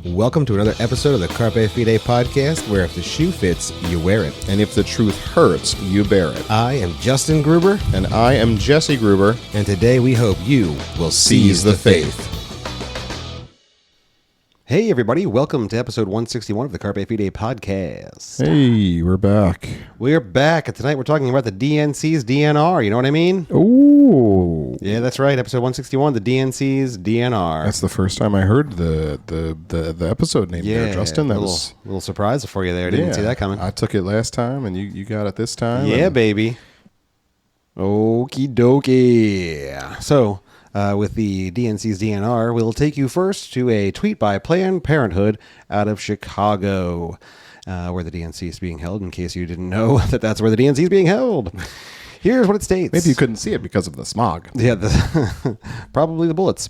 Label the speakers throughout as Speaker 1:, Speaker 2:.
Speaker 1: Welcome to another episode of the Carpe Fide podcast, where if the shoe fits, you wear it.
Speaker 2: And if the truth hurts, you bear it.
Speaker 1: I am Justin Gruber.
Speaker 2: And I am Jesse Gruber.
Speaker 1: And today we hope you will seize the faith. Hey everybody, welcome to episode 161 of the Carpe Fide podcast.
Speaker 2: Hey, we're back.
Speaker 1: We're back, and tonight we're talking about the DNC's DNR, you know what I mean?
Speaker 2: Ooh.
Speaker 1: Yeah, that's right, episode 161, the DNC's DNR.
Speaker 2: That's the first time I heard the episode name there, Justin. That was
Speaker 1: a little surprise for you there. Didn't see that coming.
Speaker 2: I took it last time, and you got it this time.
Speaker 1: Yeah, baby. Okie dokie. So, with the DNC's DNR, we'll take you first to a tweet by Planned Parenthood out of Chicago, where the DNC is being held, in case you didn't know that that's where the DNC is being held. Here's what it states.
Speaker 2: Maybe you couldn't see it because of the smog.
Speaker 1: Yeah, probably the bullets.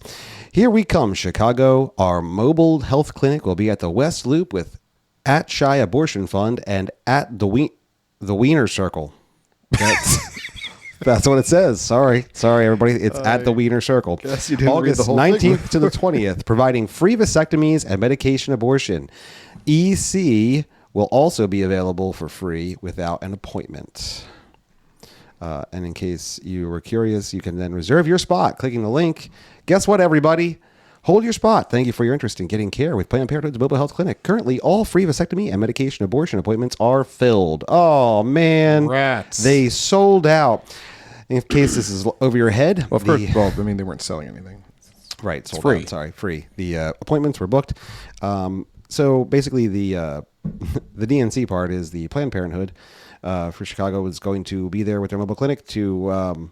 Speaker 1: Here we come, Chicago. Our mobile health clinic will be at the West Loop with at Shy Abortion Fund and at the Wiener Circle. That's what it says. Sorry, everybody. It's at the Wiener Circle.
Speaker 2: Guess you didn't
Speaker 1: August
Speaker 2: read the whole
Speaker 1: 19th
Speaker 2: thing.
Speaker 1: to the 20th, providing free vasectomies and medication abortion. EC will also be available for free without an appointment. And in case you were curious, you can then reserve your spot, clicking the link. Guess what, everybody? Hold your spot. Thank you for your interest in getting care with Planned Parenthood's Mobile Health Clinic. Currently, all free vasectomy and medication abortion appointments are filled. Oh, man.
Speaker 2: Rats.
Speaker 1: They sold out. In case this is over your head.
Speaker 2: Well, of course, they weren't selling anything.
Speaker 1: Right. Sold
Speaker 2: free.
Speaker 1: out. Sorry, free. The appointments were booked. So basically, the DNC part is the Planned Parenthood for Chicago is going to be there with their mobile clinic to...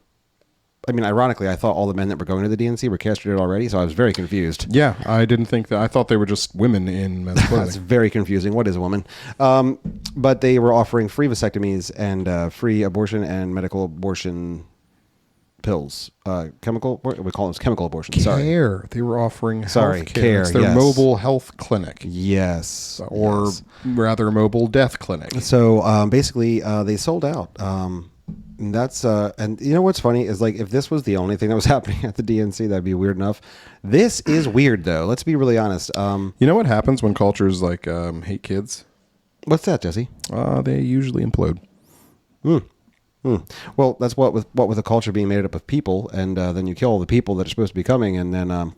Speaker 1: ironically, I thought all the men that were going to the DNC were castrated already, so I was very confused.
Speaker 2: Yeah, I didn't think that. I thought they were just women in men's clothing.
Speaker 1: That's very confusing. What is a woman? But they were offering free vasectomies and free abortion and medical abortion pills. We call them chemical abortion.
Speaker 2: Care. They were offering health care. It's their
Speaker 1: yes.
Speaker 2: mobile health clinic.
Speaker 1: Yes.
Speaker 2: Or rather, mobile death clinic.
Speaker 1: So basically, they sold out. And that's and you know what's funny is, like, if this was the only thing that was happening at the DNC, that'd be weird enough. This is weird though. Let's be really honest.
Speaker 2: You know what happens when cultures like hate kids?
Speaker 1: What's that, Jesse?
Speaker 2: They usually implode.
Speaker 1: Well, that's what with a culture being made up of people, and then you kill all the people that are supposed to be coming, and then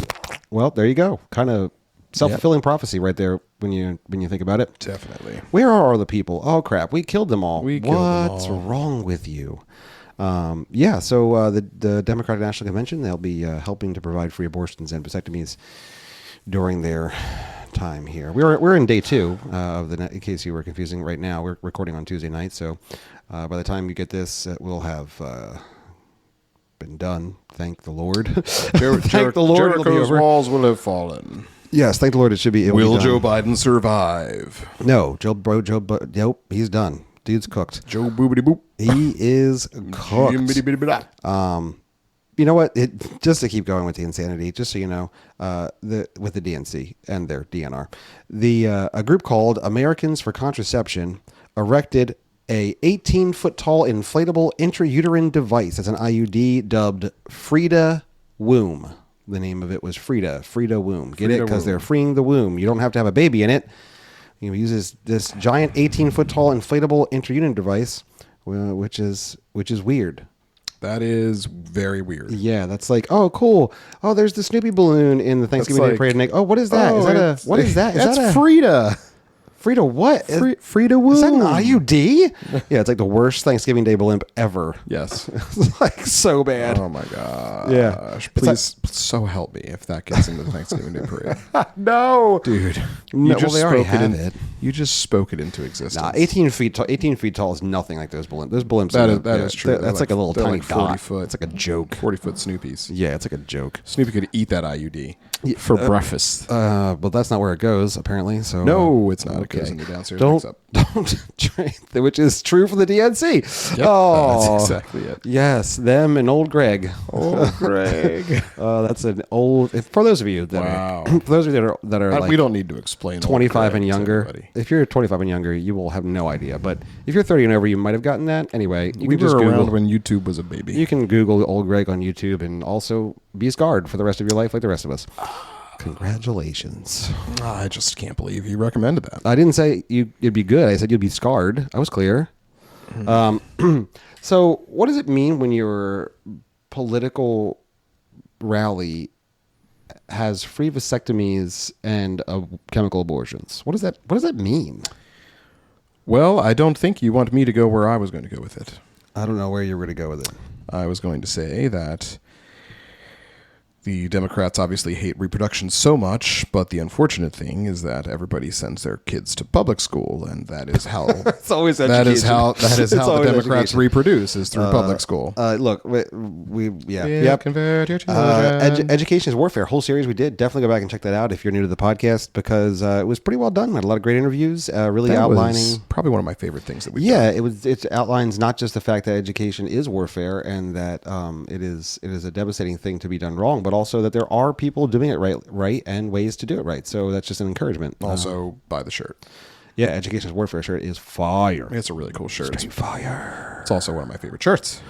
Speaker 1: well, there you go. Kind of self-fulfilling prophecy right there when you think about it.
Speaker 2: Definitely.
Speaker 1: Where are all the people? Oh crap, we killed them all.
Speaker 2: What's
Speaker 1: wrong with you? So the Democratic National Convention, they'll be helping to provide free abortions and vasectomies during their time here. We're in day 2 of the, in case you were confusing right now. We're recording on Tuesday night, so by the time you get this, it will have been done. Thank the Lord. Thank the Lord.
Speaker 2: Jericho's walls will have fallen.
Speaker 1: Yes, thank the Lord. It should be.
Speaker 2: Will Joe Biden survive?
Speaker 1: No, nope, he's done. Dude's cooked.
Speaker 2: Joe boobity boop.
Speaker 1: He is cooked. You know what? Just to keep going with the insanity, just so you know, with the DNC and their DNR, a group called Americans for Contraception erected a 18-foot tall inflatable intrauterine device as an IUD dubbed Frida Womb. The name of it was Frida Womb. Get it? Because they're freeing the womb. You don't have to have a baby in it. You use this giant 18-foot tall inflatable intrauterine device, which is weird.
Speaker 2: That is very weird.
Speaker 1: Yeah, that's like, oh, cool. Oh, there's the Snoopy balloon in the Thanksgiving Day Parade. And oh, what is that? What is that?
Speaker 2: That's Frida.
Speaker 1: Frida what?
Speaker 2: Frida Womb.
Speaker 1: Is that an IUD? Yeah, it's like the worst Thanksgiving Day blimp ever.
Speaker 2: Yes.
Speaker 1: It's like so bad.
Speaker 2: Oh my gosh.
Speaker 1: Yeah.
Speaker 2: Please, so help me if that gets into the Thanksgiving Day Parade.
Speaker 1: No.
Speaker 2: Dude.
Speaker 1: No, they already have it.
Speaker 2: You just spoke it into existence.
Speaker 1: Nah, 18 feet tall is nothing like those blimps. Those blimps.
Speaker 2: That is true.
Speaker 1: That's like a little tiny
Speaker 2: 40
Speaker 1: dot.
Speaker 2: foot.
Speaker 1: It's like a joke.
Speaker 2: 40-foot Snoopies.
Speaker 1: Yeah, it's like a joke.
Speaker 2: Snoopy could eat that IUD for breakfast.
Speaker 1: But that's not where it goes, apparently. So
Speaker 2: no, it's not.
Speaker 1: Okay.
Speaker 2: It goes in your downstairs.
Speaker 1: Don't train, which is true for the DNC.
Speaker 2: Yep, that's exactly it.
Speaker 1: Yes, them and old Greg.
Speaker 2: Old Greg.
Speaker 1: That's an old. For those of you that are, for those of you that are like,
Speaker 2: we don't need to explain.
Speaker 1: 25 and younger. If you're 25 and younger, you will have no idea. But if you're 30 and over, you might have gotten that. Anyway,
Speaker 2: we were around when YouTube was a baby.
Speaker 1: You can Google old Greg on YouTube and also be scarred for the rest of your life, like the rest of us. Congratulations.
Speaker 2: I just can't believe you recommended that.
Speaker 1: I didn't say you'd be good. I said you'd be scarred. I was clear. So what does it mean when your political rally has free vasectomies and chemical abortions? What does that mean?
Speaker 2: Well, I don't think you want me to go where I was going to go with it.
Speaker 1: I don't know where you were going to go with it.
Speaker 2: I was going to say that the Democrats obviously hate reproduction so much, but the unfortunate thing is that everybody sends their kids to public school, and that is how
Speaker 1: it's always
Speaker 2: that is how the Democrats
Speaker 1: education.
Speaker 2: reproduce is through public school.
Speaker 1: Look,
Speaker 2: Convert your children.
Speaker 1: Education is Warfare, whole series we did. Definitely go back and check that out if you're new to the podcast, because it was pretty well done. We had a lot of great interviews, really
Speaker 2: that
Speaker 1: outlining.
Speaker 2: Was probably one of my favorite things that we've done.
Speaker 1: It outlines not just the fact that education is warfare and that it is a devastating thing to be done wrong, but also that there are people doing it right and ways to do it right. So that's just an encouragement.
Speaker 2: Also, buy the shirt.
Speaker 1: Yeah, Education is Warfare shirt is fire.
Speaker 2: It's a really cool shirt.
Speaker 1: Straight fire.
Speaker 2: It's also one of my favorite shirts.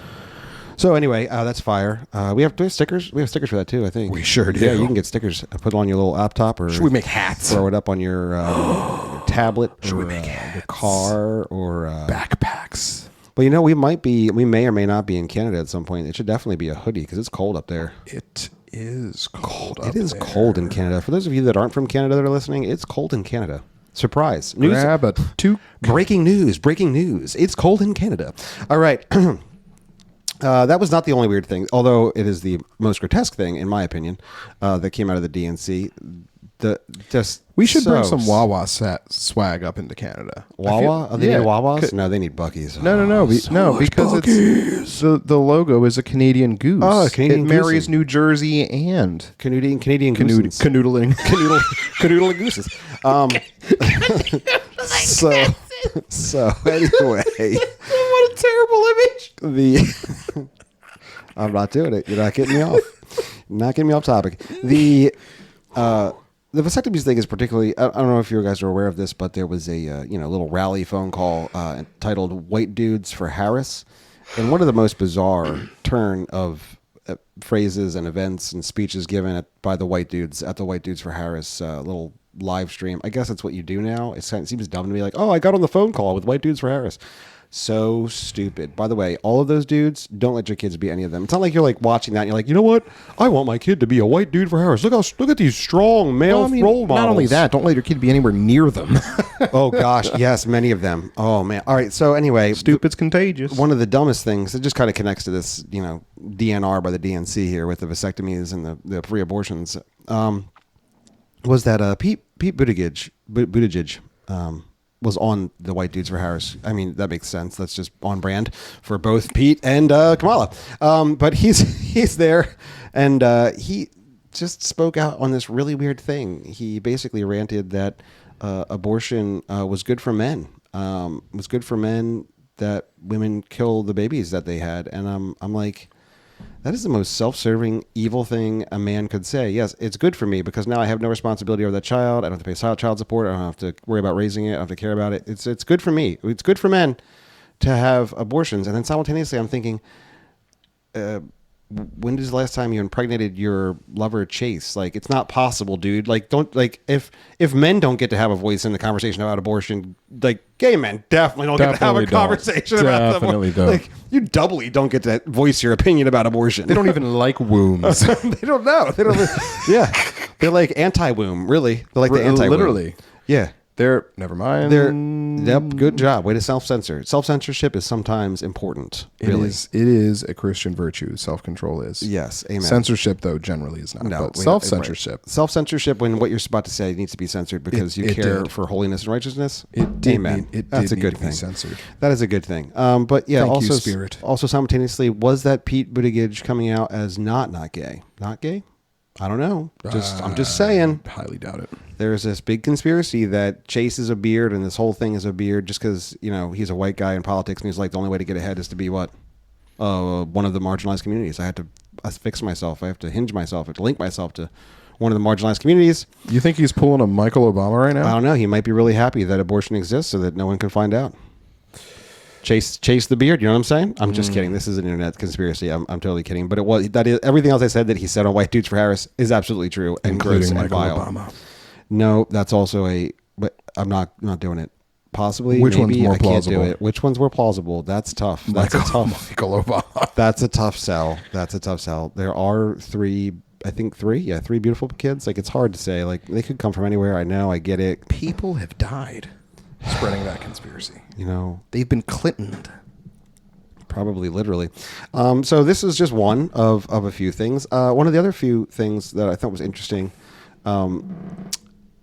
Speaker 1: So anyway, that's fire. Do we have stickers? We have stickers for that too, I think.
Speaker 2: We sure do.
Speaker 1: Yeah, you can get stickers. Put it on your little laptop, or
Speaker 2: should we make hats?
Speaker 1: Throw it up on your tablet,
Speaker 2: should
Speaker 1: or
Speaker 2: we make hats?
Speaker 1: Your car, or
Speaker 2: backpacks.
Speaker 1: Well, we may or may not be in Canada at some point. It should definitely be a hoodie because it's cold up there.
Speaker 2: It is cold up there.
Speaker 1: It is cold in Canada. For those of you that aren't from Canada that are listening, it's cold in Canada. Surprise. News.
Speaker 2: Grab a toque.
Speaker 1: Breaking news. It's cold in Canada. All right. That was not the only weird thing, although it is the most grotesque thing, in my opinion, that came out of the DNC.
Speaker 2: We should bring some Wawa swag up into Canada.
Speaker 1: Wawa? They need Wawas? No, they need Buc-ee's.
Speaker 2: No, because it's the logo is a Canadian goose.
Speaker 1: Oh, Canadian
Speaker 2: it marries New Jersey and
Speaker 1: Canadian gooses.
Speaker 2: Canoodling
Speaker 1: gooses. So anyway,
Speaker 2: what a terrible image.
Speaker 1: I'm not doing it. You're not getting me off. You're not getting me off topic. The vasectomies thing is particularly, I don't know if you guys are aware of this, but there was a little rally phone call entitled White Dudes for Harris. And one of the most bizarre turn of phrases and events and speeches given by the white dudes at the White Dudes for Harris little live stream. I guess that's what you do now. It seems dumb to me, like, oh, I got on the phone call with White Dudes for Harris. So stupid. By the way, all of those dudes, don't let your kids be any of them. It's not like you're like watching that and you're like, you know what? I want my kid to be a white dude for Harris. Look at these strong male role models.
Speaker 2: Not only that, don't let your kid be anywhere near them.
Speaker 1: Oh gosh, yes, many of them. Oh man. All right. So anyway,
Speaker 2: stupid's contagious.
Speaker 1: One of the dumbest things, it just kind of connects to this, DNR by the DNC here with the vasectomies and the free abortions, was that Pete Buttigieg was on the White Dudes for Harris. I mean, that makes sense. That's just on brand for both Pete and Kamala. But he's there, and he just spoke out on this really weird thing. He basically ranted that abortion was good for men. Was good for men that women kill the babies that they had. And I'm like, that is the most self-serving, evil thing a man could say. Yes, it's good for me because now I have no responsibility over that child. I don't have to pay child support. I don't have to worry about raising it. I don't have to care about it. It's good for me. It's good for men to have abortions. And then simultaneously, I'm thinking, when is the last time you impregnated your lover Chase? Like, it's not possible, dude. Like, if men don't get to have a voice in the conversation about abortion, like, gay men definitely don't get to have a conversation about them.
Speaker 2: Definitely don't.
Speaker 1: Like, you doubly don't get to voice your opinion about abortion.
Speaker 2: They don't even like wombs.
Speaker 1: They don't know. They don't. Yeah, they're like anti-womb. Really, they're like the anti-womb.
Speaker 2: Literally.
Speaker 1: Yeah.
Speaker 2: Never mind.
Speaker 1: Yep, good job. Way to self-censor. Self-censorship is sometimes important. Really.
Speaker 2: It is a Christian virtue. Self-control is.
Speaker 1: Yes, amen.
Speaker 2: Censorship, though, generally is not.
Speaker 1: No,
Speaker 2: but self-censorship.
Speaker 1: Right. Self-censorship when what you're about to say needs to be censored because you care for holiness and righteousness.
Speaker 2: Amen.
Speaker 1: That's a good thing.
Speaker 2: Censored.
Speaker 1: That is a good thing. But yeah,
Speaker 2: Thank you, Spirit.
Speaker 1: Also simultaneously, was that Pete Buttigieg coming out as not gay? Not gay? I don't know. I'm just saying.
Speaker 2: Highly doubt it.
Speaker 1: There's this big conspiracy that Chase is a beard and this whole thing is a beard just because, he's a white guy in politics and he's like, the only way to get ahead is to be what? One of the marginalized communities. I have to fix myself. I have to hinge myself. I have to link myself to one of the marginalized communities.
Speaker 2: You think he's pulling a Michael Obama right now?
Speaker 1: I don't know. He might be really happy that abortion exists so that no one can find out. Chase the beard. You know what I'm saying? I'm just kidding. This is an internet conspiracy. I'm totally kidding. But it was that is everything else I said that he said on White Dudes for Harris is absolutely true and gross
Speaker 2: Including
Speaker 1: and
Speaker 2: Michael
Speaker 1: vile.
Speaker 2: Obama.
Speaker 1: No, that's also a. But I'm not doing it. Possibly.
Speaker 2: Which
Speaker 1: maybe,
Speaker 2: one's more
Speaker 1: I can't do
Speaker 2: plausible?
Speaker 1: it. Which one's more plausible? That's tough. That's a tough.
Speaker 2: Michael Obama.
Speaker 1: That's a tough sell. That's a tough sell. There are three beautiful kids. Like, it's hard to say. Like, they could come from anywhere. I know. I get it.
Speaker 2: People have died spreading that conspiracy.
Speaker 1: You know,
Speaker 2: They've been Clintoned.
Speaker 1: probably literally. So this is just one of a few things. One of the other few things that I thought was interesting.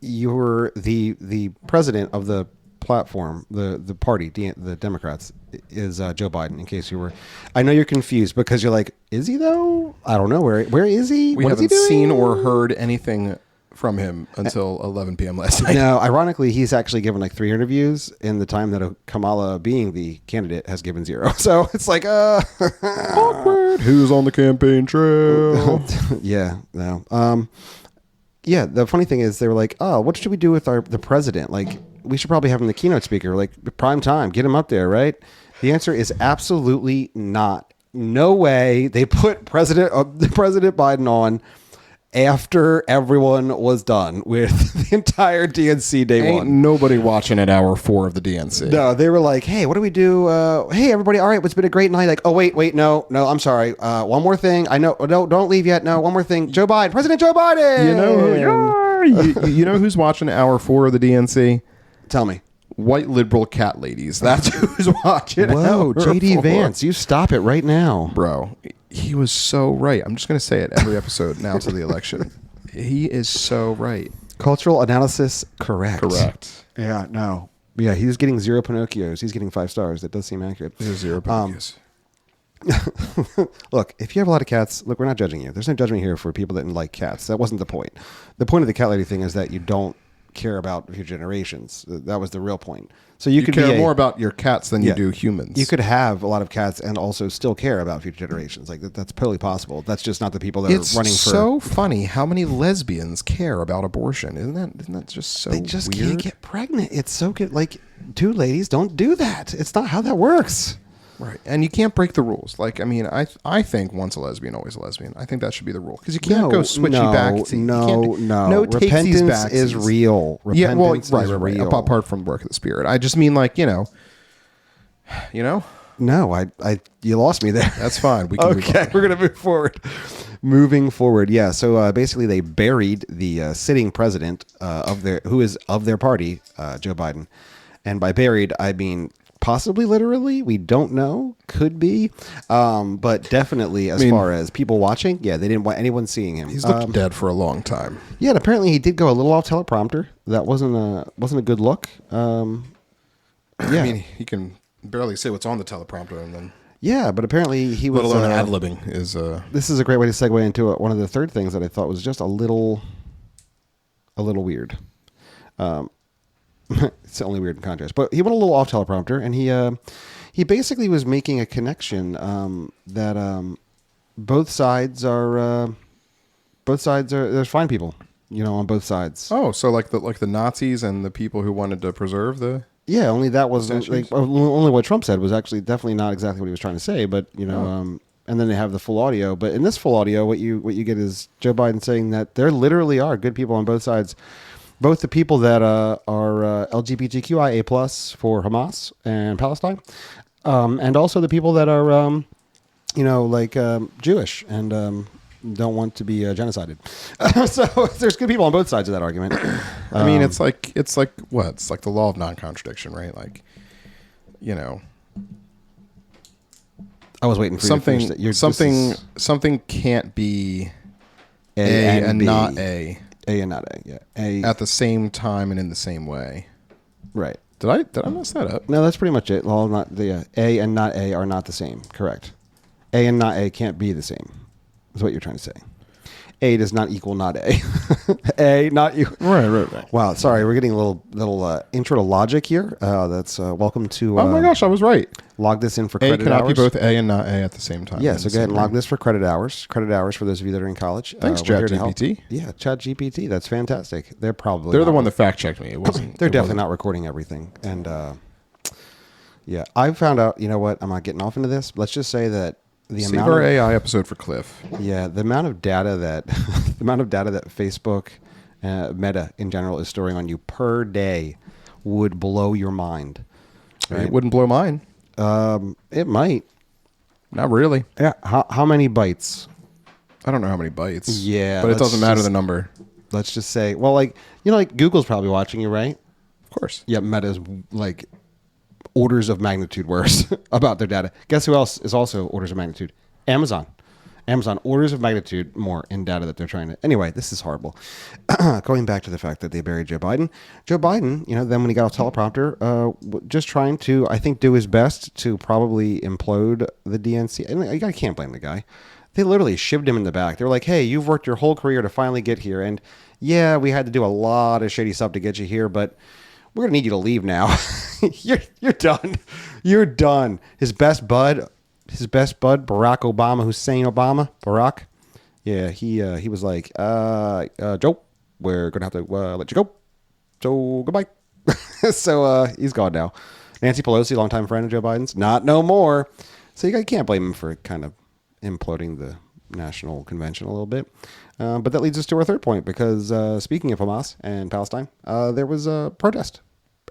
Speaker 1: You're the president of the platform, the party, the Democrats, is Joe Biden. In case you were, I know you're confused because you're like, is he though? I don't know. Where is he?
Speaker 2: We
Speaker 1: What is he
Speaker 2: haven't
Speaker 1: doing?
Speaker 2: seen or heard anything from him until 11 p.m. last night.
Speaker 1: No, ironically, he's actually given like 3 interviews in the time that Kamala, being the candidate, has given 0. So it's like,
Speaker 2: Awkward. Who's on the campaign trail?
Speaker 1: yeah, no. Yeah, the funny thing is they were like, oh, what should we do with the president? Like, we should probably have him the keynote speaker, like prime time, get him up there, right? The answer is absolutely not. No way. They put President Biden on after everyone was done with the entire DNC day
Speaker 2: Ain't
Speaker 1: one.
Speaker 2: nobody watching at hour 4 of the DNC.
Speaker 1: No, they were like, hey, what do we do? Hey, everybody, all right, it's been a great night. Like, oh, wait, no, I'm sorry. One more thing. I know, no, don't leave yet. No, one more thing. Joe Biden, President Joe Biden.
Speaker 2: You know who you are. You know who's watching hour 4 of the DNC?
Speaker 1: Tell me.
Speaker 2: White liberal cat ladies. That's who's watching.
Speaker 1: Whoa,
Speaker 2: hour
Speaker 1: JD
Speaker 2: 4.
Speaker 1: Vance, you stop it right now.
Speaker 2: Bro, he was so right. I'm just going to say it every episode now to the election. He is so right.
Speaker 1: Cultural analysis, correct.
Speaker 2: Correct.
Speaker 1: Yeah, no. Yeah, he's getting 0 Pinocchios. He's getting 5 stars. That does seem accurate.
Speaker 2: There's 0 Pinocchios.
Speaker 1: Look, if you have a lot of cats, look, we're not judging you. There's no judgment here for people that like cats. That wasn't the point. The point of the cat lady thing is that you don't care about future generations. That was the real point. So you could
Speaker 2: care
Speaker 1: be
Speaker 2: more about your cats than you do humans.
Speaker 1: You could have a lot of cats and also still care about future generations. Like that's totally possible. That's just not the people that are running for.
Speaker 2: It's so funny how many lesbians care about abortion. Isn't that just so
Speaker 1: They just
Speaker 2: weird?
Speaker 1: can't get pregnant. It's so good. Like, dude, ladies, don't do that. It's not how that works.
Speaker 2: Right. And you can't break the rules. Like, I mean, I think once a lesbian, always a lesbian. I think that should be the rule. Because you can't go switchy back.
Speaker 1: No. Repentance is real. Repentance is real.
Speaker 2: Apart from work of the spirit. I just mean like, you know.
Speaker 1: No, you lost me there.
Speaker 2: That's fine. We can move on.
Speaker 1: We're going to move forward. Moving forward. Yeah. So basically they buried the sitting president who is of their party, Joe Biden. And by buried, I mean possibly literally, we don't know, could be, but definitely as far as people watching, yeah, they didn't want anyone seeing him.
Speaker 2: He's looked dead for a long time.
Speaker 1: Yeah, and apparently he did go a little off teleprompter. That wasn't a good look. Yeah,
Speaker 2: I mean, he can barely say what's on the teleprompter, and then
Speaker 1: yeah, but apparently he was.
Speaker 2: Let alone ad-libbing is.
Speaker 1: This is a great way to segue into one of the third things that I thought was just a little weird. It's only weird in contrast, but he went a little off teleprompter, and he basically was making a connection that both sides are there's fine people, on both sides.
Speaker 2: Oh, so like the Nazis and the people who wanted to preserve the.
Speaker 1: Yeah, only that wasn't only what Trump said was actually definitely not exactly what he was trying to say, but and then they have the full audio. But in this full audio, what you get is Joe Biden saying that there literally are good people on both sides. Both the people that are LGBTQIA+ for Hamas and Palestine, and also the people that are, Jewish and don't want to be genocided. So there's good people on both sides of that argument.
Speaker 2: I mean, it's like what? It's like the law of non-contradiction, right? Like,
Speaker 1: I was waiting for
Speaker 2: something.
Speaker 1: You to finish that.
Speaker 2: Something can't be A and not A.
Speaker 1: A and not A, yeah. A
Speaker 2: at the same time and in the same way.
Speaker 1: Right.
Speaker 2: Did I mess that up?
Speaker 1: No, that's pretty much it. Well, not the A and not A are not the same. Correct. A and not A can't be the same. Is what you're trying to say. A does not equal not A. A not you.
Speaker 2: Right.
Speaker 1: Wow. Sorry, we're getting a little intro to logic here. That's welcome to.
Speaker 2: Oh my gosh, I was right.
Speaker 1: Log this in for
Speaker 2: A
Speaker 1: credit
Speaker 2: cannot
Speaker 1: hours.
Speaker 2: be both A and not A at the same time.
Speaker 1: Yeah. So go ahead and log this for credit hours. Credit hours for those of you that are in college.
Speaker 2: Thanks, ChatGPT.
Speaker 1: Yeah, ChatGPT. That's fantastic. They're
Speaker 2: the one that fact checked me. It wasn't.
Speaker 1: They're definitely not recording everything, and Yeah, I found out. You know what? I'm not getting off into this. Let's just say that the
Speaker 2: Save
Speaker 1: amount
Speaker 2: our
Speaker 1: of
Speaker 2: AI episode for Cliff.
Speaker 1: the amount of data that the amount of data that Facebook, Meta in general is storing on you per day would blow your mind. Right?
Speaker 2: It wouldn't blow mine.
Speaker 1: It might.
Speaker 2: Not really.
Speaker 1: Yeah. How many bytes?
Speaker 2: I don't know how many bytes.
Speaker 1: Yeah,
Speaker 2: but it
Speaker 1: let's
Speaker 2: doesn't matter
Speaker 1: just-
Speaker 2: the number.
Speaker 1: Let's just say, well, like like Google's probably watching you, right?
Speaker 2: Of course.
Speaker 1: Yeah, Meta's like orders of magnitude worse about their data. Guess who else is also orders of magnitude? Amazon. Amazon orders of magnitude more in data that they're trying to. Anyway, this is horrible. Going back to the fact that they buried Joe Biden. Joe Biden, then when he got off teleprompter, just trying to, I think, do his best to probably implode the DNC. And I can't blame the guy. They literally shivved him in the back. They were like, hey, you've worked your whole career to finally get here. And yeah, we had to do a lot of shady stuff to get you here, but we're going to need you to leave now. You're done. You're done. His best bud, Barack Obama, Hussein Obama, Barack. Yeah, he was like, Joe, we're going to have to let you go. So goodbye. So he's gone now. Nancy Pelosi, longtime friend of Joe Biden's, not no more. So you can't blame him for kind of imploding the national convention a little bit. But that leads us to our third point, because speaking of Hamas and Palestine, there was a protest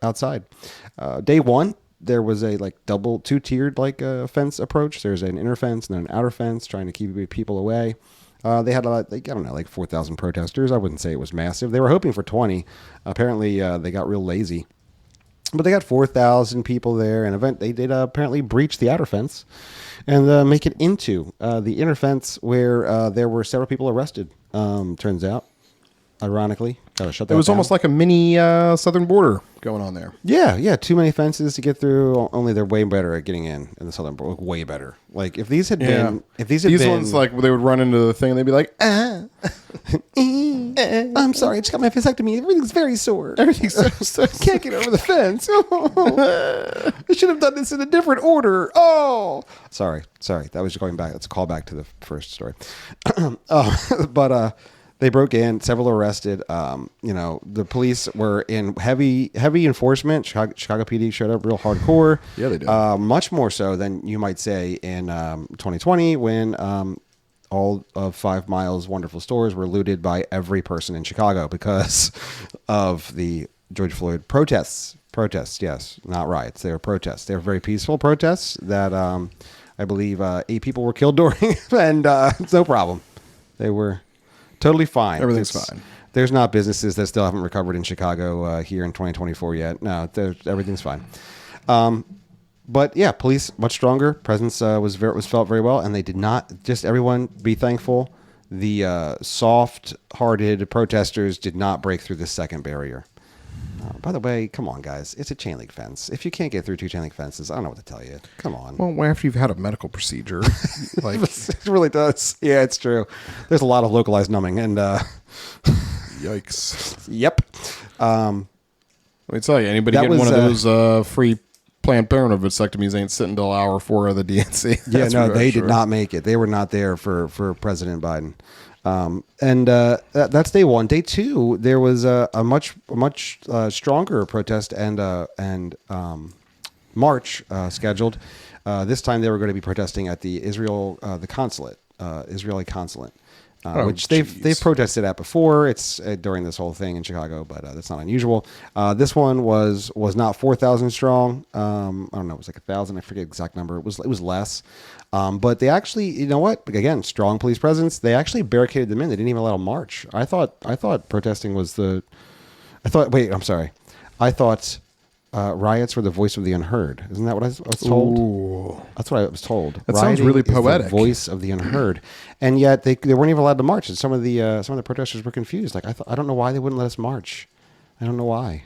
Speaker 1: outside. Day one, there was a two-tiered fence approach. There's an inner fence and then an outer fence trying to keep people away. They had 4,000 protesters. I wouldn't say it was massive. They were hoping for 20. Apparently, they got real lazy. But they got 4,000 people there. And they did apparently breach the outer fence and make it into the inner fence, where there were several people arrested. Turns out, ironically, gotta shut that
Speaker 2: It was
Speaker 1: down.
Speaker 2: almost like a mini southern border going on there.
Speaker 1: Yeah. Too many fences to get through. Only they're way better at getting in the southern border. Way better. Like if these had been,
Speaker 2: these ones, like they would run into the thing and they'd be like,
Speaker 1: I'm sorry, I just got my vasectomy. Everything's very sore. Everything's so can't get over the fence. I should have done this in a different order. Oh, sorry. That was going back. That's a callback to the first story. But they broke in, several arrested. The police were in heavy enforcement. Chicago PD showed up real hardcore.
Speaker 2: Yeah, they did.
Speaker 1: Much more so than you might say in 2020 when all of 5 Mile's wonderful stores were looted by every person in Chicago because of the George Floyd protests. Protests, yes, not riots. They were protests. They were very peaceful protests that I believe 8 people were killed during, and it's no problem. They were totally fine.
Speaker 2: Everything's fine.
Speaker 1: There's not businesses that still haven't recovered in Chicago here in 2024 yet. No, everything's fine. But yeah, police much stronger. Presence was felt very well, and they did not. Just everyone be thankful. The soft-hearted protesters did not break through the second barrier. By the way, come on, guys. It's a chain link fence. If you can't get through 2 chain link fences, I don't know what to tell you. Come on.
Speaker 2: well, after you've had a medical procedure, like
Speaker 1: It really does. Yeah, it's true. There's a lot of localized numbing, and
Speaker 2: yikes.
Speaker 1: yep.
Speaker 2: Let me tell you, anybody
Speaker 1: That
Speaker 2: getting
Speaker 1: was,
Speaker 2: one of those free Planned Parenthood vasectomies ain't sitting till hour 4 of the DNC.
Speaker 1: Yeah,
Speaker 2: That's
Speaker 1: no,
Speaker 2: for
Speaker 1: they
Speaker 2: sure.
Speaker 1: did not make it. They were not there for President Biden. That's day one. Day two, there was a much stronger protest and march scheduled. This time they were going to be protesting at the Israeli consulate, which they've protested at before. It's during this whole thing in Chicago, but that's not unusual. This one was not 4,000 strong. I don't know. It was like 1,000. I forget the exact number. It was less. But they actually, you know what? Again, strong police presence. They actually barricaded them in. They didn't even allow them march. I thought protesting was wait, I'm sorry. I thought riots were the voice of the unheard. Isn't that what I was told?
Speaker 2: Ooh.
Speaker 1: That's what I was told.
Speaker 2: That sounds really
Speaker 1: is the
Speaker 2: poetic.
Speaker 1: voice of the unheard, and yet they weren't even allowed to march. And some of the protesters were confused. Like I don't know why they wouldn't let us march. I don't know why.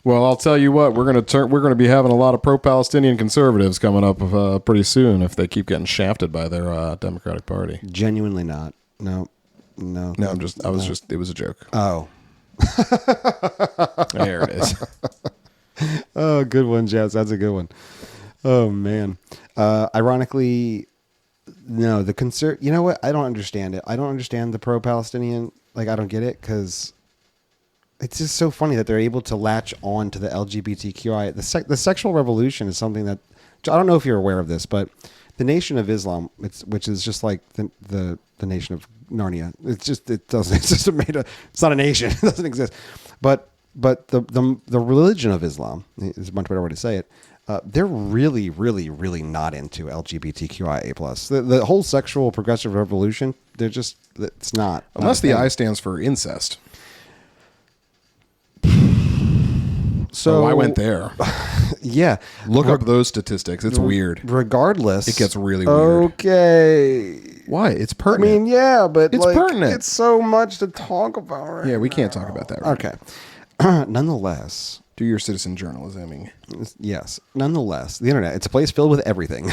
Speaker 2: Well, I'll tell you what, we're gonna be having a lot of pro-Palestinian conservatives coming up pretty soon if they keep getting shafted by their Democratic Party.
Speaker 1: Genuinely not. No.
Speaker 2: It was a joke.
Speaker 1: Oh.
Speaker 2: There it is.
Speaker 1: Oh, good one, Jess. That's a good one. Oh man. Ironically, no, the concern. You know what? I don't understand it. I don't understand the pro-Palestinian. Like, I don't get it because it's just so funny that they're able to latch on to the LGBTQI. The sexual revolution is something that I don't know if you're aware of this, but the Nation of Islam, which is just like the nation of Narnia. It's not a nation. It doesn't exist. But the religion of Islam is a much better way to say it. They're really, really, really not into LGBTQIA plus. The whole sexual progressive revolution. It's not.
Speaker 2: Unless the I stands for incest.
Speaker 1: So
Speaker 2: I went there.
Speaker 1: Yeah.
Speaker 2: Look up those statistics. It's weird.
Speaker 1: Regardless.
Speaker 2: It gets really weird.
Speaker 1: Okay.
Speaker 2: Why? It's pertinent.
Speaker 1: I mean, yeah, but
Speaker 2: it's pertinent.
Speaker 1: It's so much to talk about right
Speaker 2: Yeah, we can't talk about that right
Speaker 1: Okay. Nonetheless.
Speaker 2: Do your citizen journalisming.
Speaker 1: Yes. Nonetheless, the internet, it's a place filled with everything.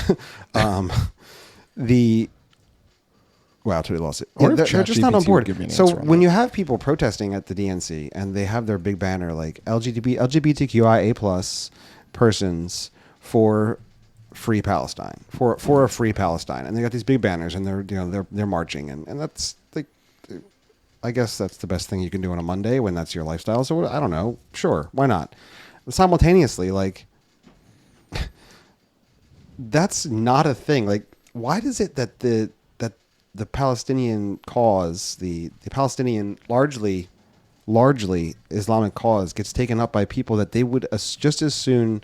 Speaker 1: Wow, totally lost it. Yeah, they're just not on board. So when you have people protesting at the DNC and they have their big banner like LGBTQIA plus persons for free Palestine, for a free Palestine, and they got these big banners and they're marching and that's like, I guess that's the best thing you can do on a Monday when that's your lifestyle. So I don't know, sure, why not? But simultaneously, like that's not a thing. Like, why does it that the Palestinian cause, the Palestinian largely Islamic cause gets taken up by people that they would just as soon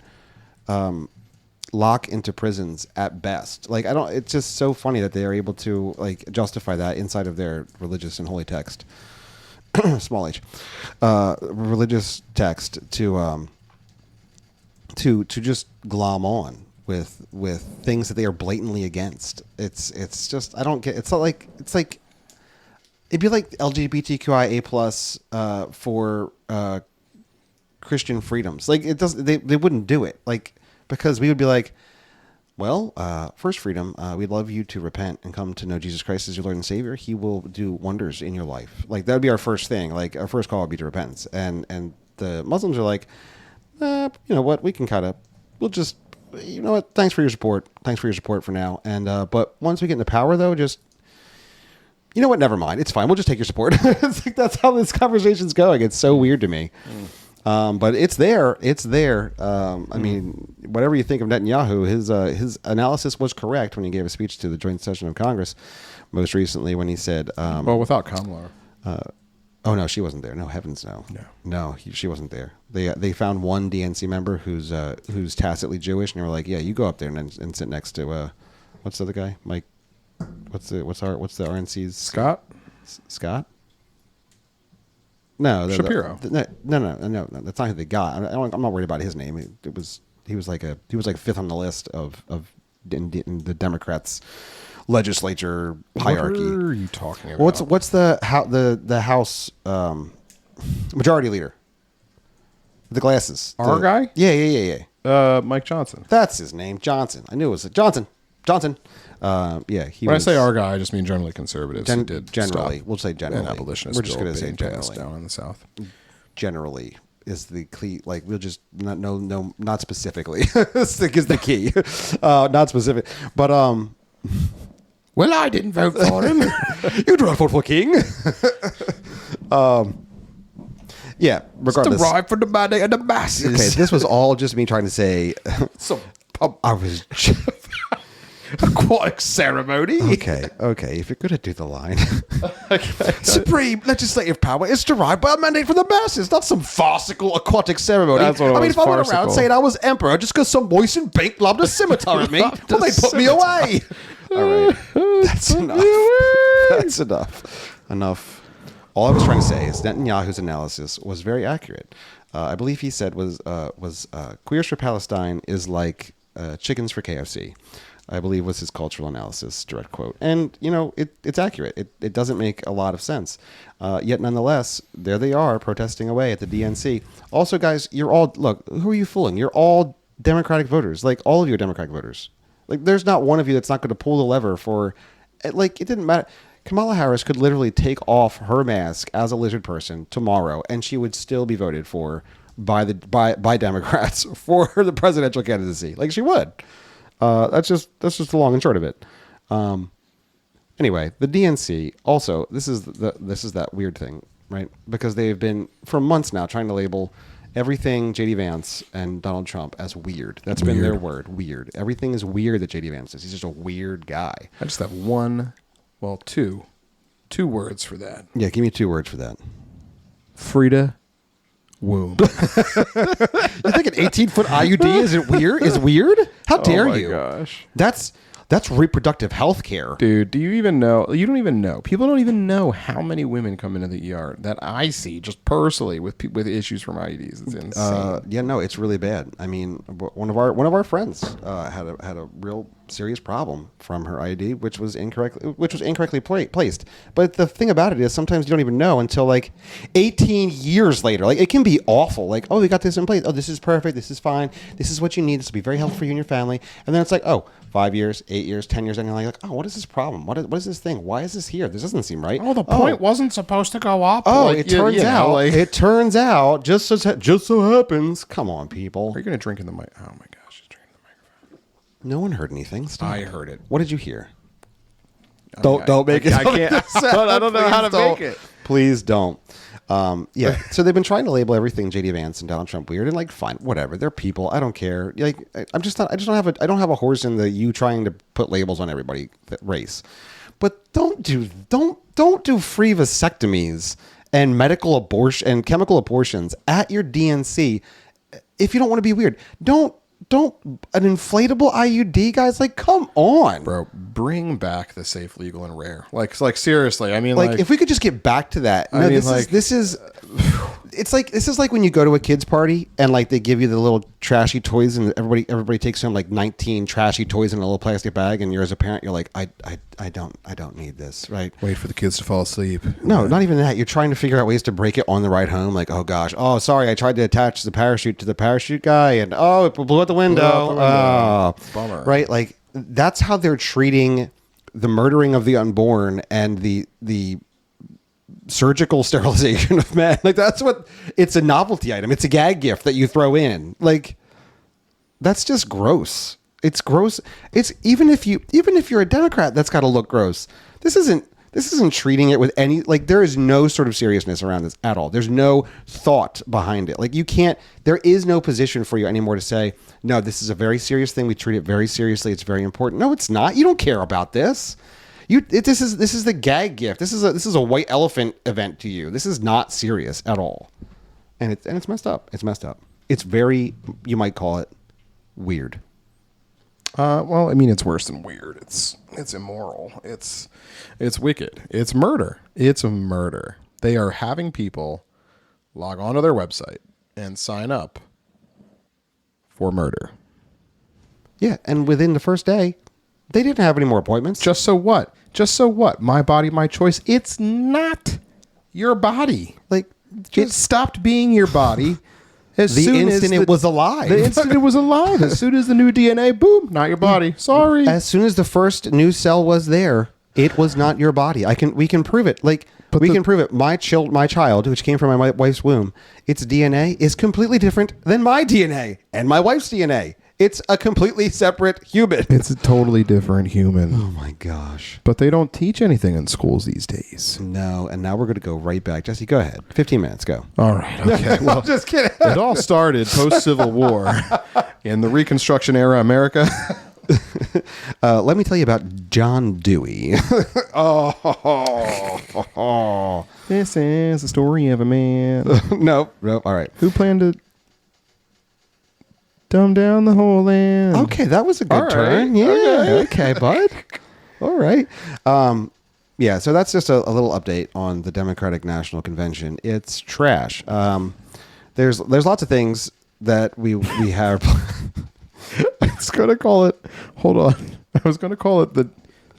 Speaker 1: lock into prisons at best? Like, it's just so funny that they are able to like justify that inside of their religious and holy text, small h, religious text to just glom on with things that they are blatantly against. It's just, I don't get, it's like it'd be like LGBTQIA plus for Christian freedoms. Like, it doesn't, they wouldn't do it, like, because we would be like, well, first freedom, we'd love you to repent and come to know Jesus Christ as your Lord and Savior. He will do wonders in your life. Like, that would be our first thing. Like, our first call would be to repentance. And the Muslims are like, you know what, we can we'll just, you know what, thanks for your support for now. And but once we get into power, though, just, you know what, never mind, it's fine, we'll just take your support. It's like, that's how this conversation's going. It's so weird to me. But it's there. I mean, whatever you think of Netanyahu, his analysis was correct when he gave a speech to the joint session of Congress most recently, when he said,
Speaker 2: well, without Kamala.
Speaker 1: Oh no, she wasn't there. No, heavens no. No, she wasn't there. They found one DNC member who's tacitly Jewish, and they were like, yeah, you go up there and sit next to what's the other guy? Mike. What's the RNC's
Speaker 2: Scott?
Speaker 1: Scott? No,
Speaker 2: Shapiro.
Speaker 1: No. That's not who they got. I'm not worried about his name. He was like fifth on the list of in the Democrats' legislature hierarchy.
Speaker 2: What are you talking about?
Speaker 1: What's the House majority leader? The glasses.
Speaker 2: Our guy?
Speaker 1: Yeah.
Speaker 2: Mike Johnson.
Speaker 1: That's his name, Johnson. I knew it was Johnson. Yeah.
Speaker 2: When I say our guy, I just mean generally conservatives.
Speaker 1: Generally, we'll say generally.
Speaker 2: And abolitionists.
Speaker 1: We're just going to say generally.
Speaker 2: Down in the South.
Speaker 1: Generally is the key. Like, we'll just not specifically. Is the key. Not specific, but
Speaker 2: well, I didn't vote for him.
Speaker 1: You do not vote for King. Yeah. Regardless,
Speaker 2: it's derived from the money of the masses.
Speaker 1: Okay, this was all just me trying to say. I was.
Speaker 2: Aquatic ceremony.
Speaker 1: Okay. If you're gonna do the line, supreme legislative power is derived by a mandate from the masses, not some farcical aquatic ceremony.
Speaker 2: That's what
Speaker 1: if I went around saying I was emperor just because some moist bank lobbed a scimitar at me, well, they put me away. All right, that's enough. All I was trying to say is Netanyahu's analysis was very accurate. I believe he said was queers for Palestine is like chickens for KFC. I believe was his cultural analysis, direct quote. And, you know, it's accurate. It doesn't make a lot of sense. Yet, nonetheless, there they are protesting away at the DNC. Also, guys, who are you fooling? You're all Democratic voters. Like, all of you are Democratic voters. Like, there's not one of you that's not going to pull the lever for, like, it didn't matter. Kamala Harris could literally take off her mask as a lizard person tomorrow, and she would still be voted for by Democrats for the presidential candidacy. Like, she would. That's just the long and short of it. Anyway, the DNC also, this is that weird thing, right? Because they've been for months now trying to label everything JD Vance and Donald Trump as weird. That's been their word, weird. Everything is weird that JD Vance is. He's just a weird guy.
Speaker 2: I just have two words for that.
Speaker 1: Yeah, give me 2 words for that.
Speaker 2: Frida womb.
Speaker 1: You think an 18-foot IUD isn't weird? Is weird? How dare you?
Speaker 2: Oh my gosh.
Speaker 1: That's reproductive health care.
Speaker 2: Dude, do you even know? You don't even know. People don't even know how many women come into the ER that I see just personally with issues from IUDs. It's insane.
Speaker 1: Yeah, no, it's really bad. I mean, one of our friends had a real serious problem from her IUD, which was incorrectly placed. But the thing about it is, sometimes you don't even know until like 18 years later. Like, it can be awful. Like, oh, we got this in place. Oh, this is perfect. This is fine. This is what you need. This will be very helpful for you and your family. And then it's like, oh, 5 years, 8 years, 10 years, and you're like, oh, what is this problem? What is this thing? Why is this here? This doesn't seem right.
Speaker 2: Oh, the point wasn't supposed to go up.
Speaker 1: Oh, like, it turns out, just so happens. Come on, people.
Speaker 2: Are you going to drink in the mic? Oh my gosh, she's drinking the microphone.
Speaker 1: No one heard anything. Stop.
Speaker 2: I heard it.
Speaker 1: What did you hear?
Speaker 2: Don't make it. I can't. I don't know how to make it.
Speaker 1: Please don't. Yeah. So they've been trying to label everything JD Vance and Donald Trump weird, and like, fine, whatever. They're people. I don't care. Like, I just don't have a horse in the you trying to put labels on everybody race. But don't do free vasectomies and medical abortion and chemical abortions at your DNC if you don't want to be weird. Don't an inflatable IUD, guys, like, come on,
Speaker 2: bro. Bring back the safe, legal, and rare. Like seriously. I mean,
Speaker 1: like if we could just get back to that. No, this is like when you go to a kid's party and like they give you the little trashy toys and everybody takes home like 19 trashy toys in a little plastic bag, and you're as a parent, you're like, I don't need this, right?
Speaker 2: Wait for the kids to fall asleep.
Speaker 1: No, not even that. You're trying to figure out ways to break it on the ride home. Like, oh gosh, oh sorry, I tried to attach the parachute to the parachute guy, and oh, it blew out the window. Oh,
Speaker 2: bummer.
Speaker 1: Right? Like, that's how they're treating the murdering of the unborn and the surgical sterilization of men. Like, that's what it's a novelty item. It's a gag gift that you throw in. Like, that's just gross. It's gross. It's even if you're a Democrat, that's got to look gross. This isn't treating it with any, like, there is no sort of seriousness around this at all. There's no thought behind it. Like, there is no position for you anymore to say, no, this is a very serious thing. We treat it very seriously. It's very important. No, it's not. You don't care about this. This is the gag gift. This is a white elephant event to you. This is not serious at all. And it's messed up. It's messed up. It's very, you might call it weird.
Speaker 2: Well, I mean, it's worse than weird. It's immoral. It's wicked. It's murder. It's a murder. They are having people log onto their website and sign up for murder.
Speaker 1: Yeah, and within the first day, they didn't have any more appointments.
Speaker 2: Just so what? My body, my choice. It's not your body.
Speaker 1: Like,
Speaker 2: it stopped being your body. As
Speaker 1: the instant it was alive.
Speaker 2: The instant it was alive. As soon as the new DNA, boom, not your body. Sorry.
Speaker 1: As soon as the first new cell was there, it was not your body. We can prove it. Like, we can prove it. My child, which came from my wife's womb, its DNA is completely different than my DNA and my wife's DNA. It's a completely separate human.
Speaker 2: It's a totally different human.
Speaker 1: Oh my gosh.
Speaker 2: But they don't teach anything in schools these days.
Speaker 1: No, and now we're going to go right back. Jesse, go ahead. 15 minutes, go.
Speaker 2: All right, okay. Well,
Speaker 1: I'm just kidding.
Speaker 2: It all started post-Civil War in the Reconstruction era America.
Speaker 1: Let me tell you about John Dewey.
Speaker 2: This is the story of a man.
Speaker 1: Nope, all right.
Speaker 2: Who planned to dumb down the whole land.
Speaker 1: Okay, that was a good turn.
Speaker 2: Right.
Speaker 1: Yeah, okay, bud. All right. Yeah, so that's just a little update on the Democratic National Convention. It's trash. There's lots of things that we have.
Speaker 2: I was going to call it, hold on. I was going to call it the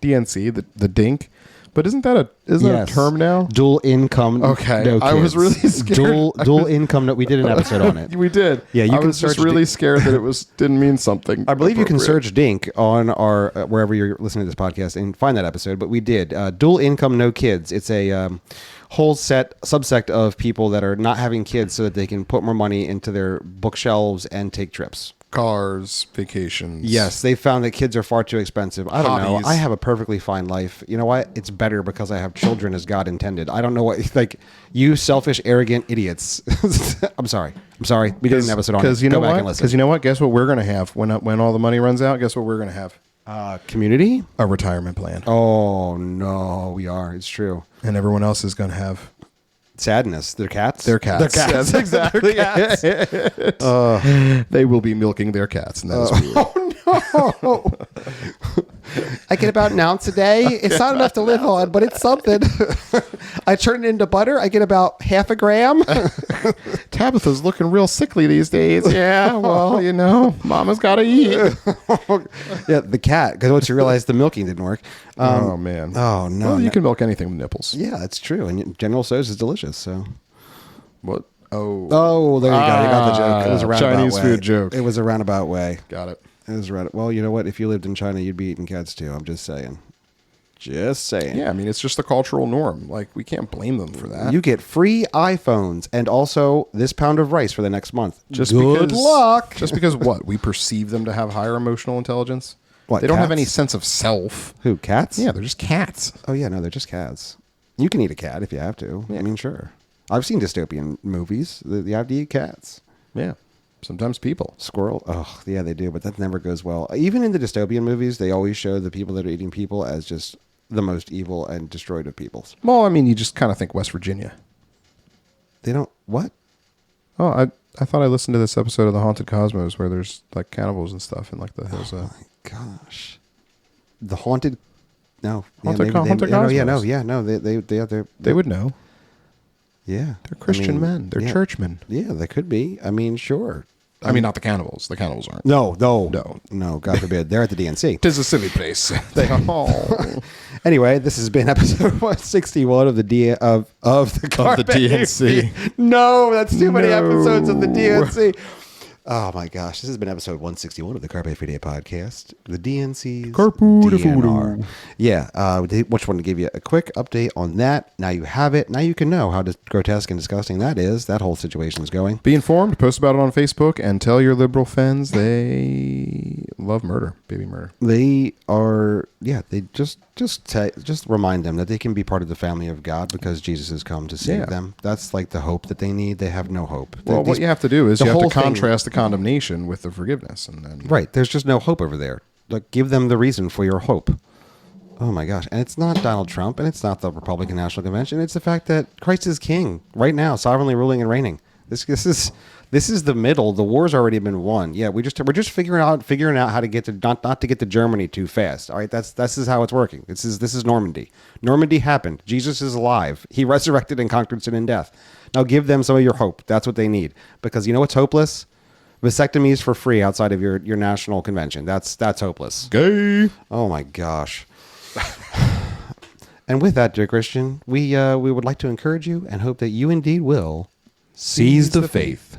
Speaker 2: DNC, the DINK. But isn't that a term now?
Speaker 1: Dual income.
Speaker 2: Okay.
Speaker 1: No kids.
Speaker 2: I was really scared.
Speaker 1: Dual income. No, we did an episode on it.
Speaker 2: We did.
Speaker 1: Yeah,
Speaker 2: I was just really scared that it didn't mean something.
Speaker 1: I believe you can search DINK on our wherever you're listening to this podcast and find that episode. But we did dual income, no kids. It's a whole subsect of people that are not having kids so that they can put more money into their bookshelves and take trips.
Speaker 2: cars, vacations.
Speaker 1: Yes, they found that kids are far too expensive. I don't know.
Speaker 2: Hobbies.
Speaker 1: I have a perfectly fine life. You know what? It's better because I have children as God intended. I don't know what, like, you selfish, arrogant idiots. I'm sorry. We did an episode on it.
Speaker 2: Because you
Speaker 1: Go
Speaker 2: know
Speaker 1: back
Speaker 2: what?
Speaker 1: and listen.
Speaker 2: Because you know what? Guess what we're gonna have when all the money runs out. Guess what we're gonna have?
Speaker 1: Community?
Speaker 2: A retirement plan.
Speaker 1: Oh, no, we are. It's true.
Speaker 2: And everyone else is gonna have
Speaker 1: Sadness. They're cats?
Speaker 2: their cats.
Speaker 1: They're cats.
Speaker 2: Yes, exactly.
Speaker 1: They're cats.
Speaker 2: They will be milking their cats, and that is weird.
Speaker 1: Oh, no. I get about an ounce a day. It's not enough to live on, but it's something. I turn it into butter. I get about half a gram.
Speaker 2: Tabitha's looking real sickly these days. Yeah, well, you know, mama's got to eat.
Speaker 1: Yeah, the cat. Because once you realize the milking didn't work.
Speaker 2: Oh, man.
Speaker 1: Oh, no.
Speaker 2: Well, you can milk anything with nipples.
Speaker 1: Yeah, that's true. And General Tso's is delicious. So.
Speaker 2: What? Oh.
Speaker 1: Oh, there you go. You got the joke. It was a roundabout
Speaker 2: Chinese
Speaker 1: way.
Speaker 2: food joke.
Speaker 1: It was a roundabout way.
Speaker 2: Got it.
Speaker 1: It was right. Well, you know what? If you lived in China, you'd be eating cats too. I'm just saying. Just saying.
Speaker 2: Yeah, I mean, it's just the cultural norm. Like, we can't blame them for that.
Speaker 1: You get free iPhones and also this pound of rice for the next month.
Speaker 2: Just
Speaker 1: Good
Speaker 2: because,
Speaker 1: luck.
Speaker 2: Just because what? We perceive them to have higher emotional intelligence?
Speaker 1: What,
Speaker 2: they don't have
Speaker 1: cats?
Speaker 2: any sense of self.
Speaker 1: Who, cats?
Speaker 2: Yeah, they're just cats.
Speaker 1: Oh, yeah, no, they're just cats. You can eat a cat if you have to. I mean, sure. I've seen dystopian movies. You have to eat cats.
Speaker 2: Yeah. Sometimes people.
Speaker 1: Squirrel. Oh, yeah, they do, but that never goes well. Even in the dystopian movies, they always show the people that are eating people as just the most evil and destroyed of peoples.
Speaker 2: Well, I mean, you just kind of think West Virginia.
Speaker 1: They don't... What?
Speaker 2: Oh, I thought I listened to this episode of The Haunted Cosmos where there's like cannibals and stuff in like the hills.
Speaker 1: Oh, my gosh. The haunted... No.
Speaker 2: Haunted
Speaker 1: Haunted
Speaker 2: Cosmos.
Speaker 1: They
Speaker 2: would know.
Speaker 1: Yeah.
Speaker 2: They're Christian men. They're churchmen.
Speaker 1: Yeah, they could be. I mean, sure.
Speaker 2: I mean, not the cannibals. The cannibals aren't.
Speaker 1: No.
Speaker 2: No.
Speaker 1: God forbid. They're at the DNC.
Speaker 2: Tis a silly place. They are.
Speaker 1: Anyway, this has been episode 161 of the of the
Speaker 2: DNC.
Speaker 1: No, that's too many episodes of the DNC. Oh my gosh, this has been episode 161 of the Carpe Fide podcast, the DNC's DNR. Yeah, we just wanted to give you a quick update on that. Now you have it. Now you can know how grotesque and disgusting that whole situation is going.
Speaker 2: Be informed, post about it on Facebook, and tell your liberal friends they love murder, baby murder.
Speaker 1: They are, they just remind them that they can be part of the family of God because Jesus has come to save them. That's like the hope that they need. They have no hope.
Speaker 2: Well, what you have to do is you have to contrast the condemnation with the forgiveness, and then
Speaker 1: right. There's just no hope over there. Like, give them the reason for your hope. Oh my gosh! And it's not Donald Trump, and it's not the Republican National Convention. It's the fact that Christ is King right now, sovereignly ruling and reigning. This is the middle. The war's already been won. Yeah, we're just figuring out how to get to not to get to Germany too fast. All right, this is how it's working. This is Normandy. Normandy happened. Jesus is alive. He resurrected and conquered sin and death. Now give them some of your hope. That's what they need. Because you know what's hopeless? Vasectomies for free outside of your national convention. That's hopeless.
Speaker 2: gay.
Speaker 1: Oh my gosh. And with that, dear Christian, we would like to encourage you and hope that you indeed will seize the faith.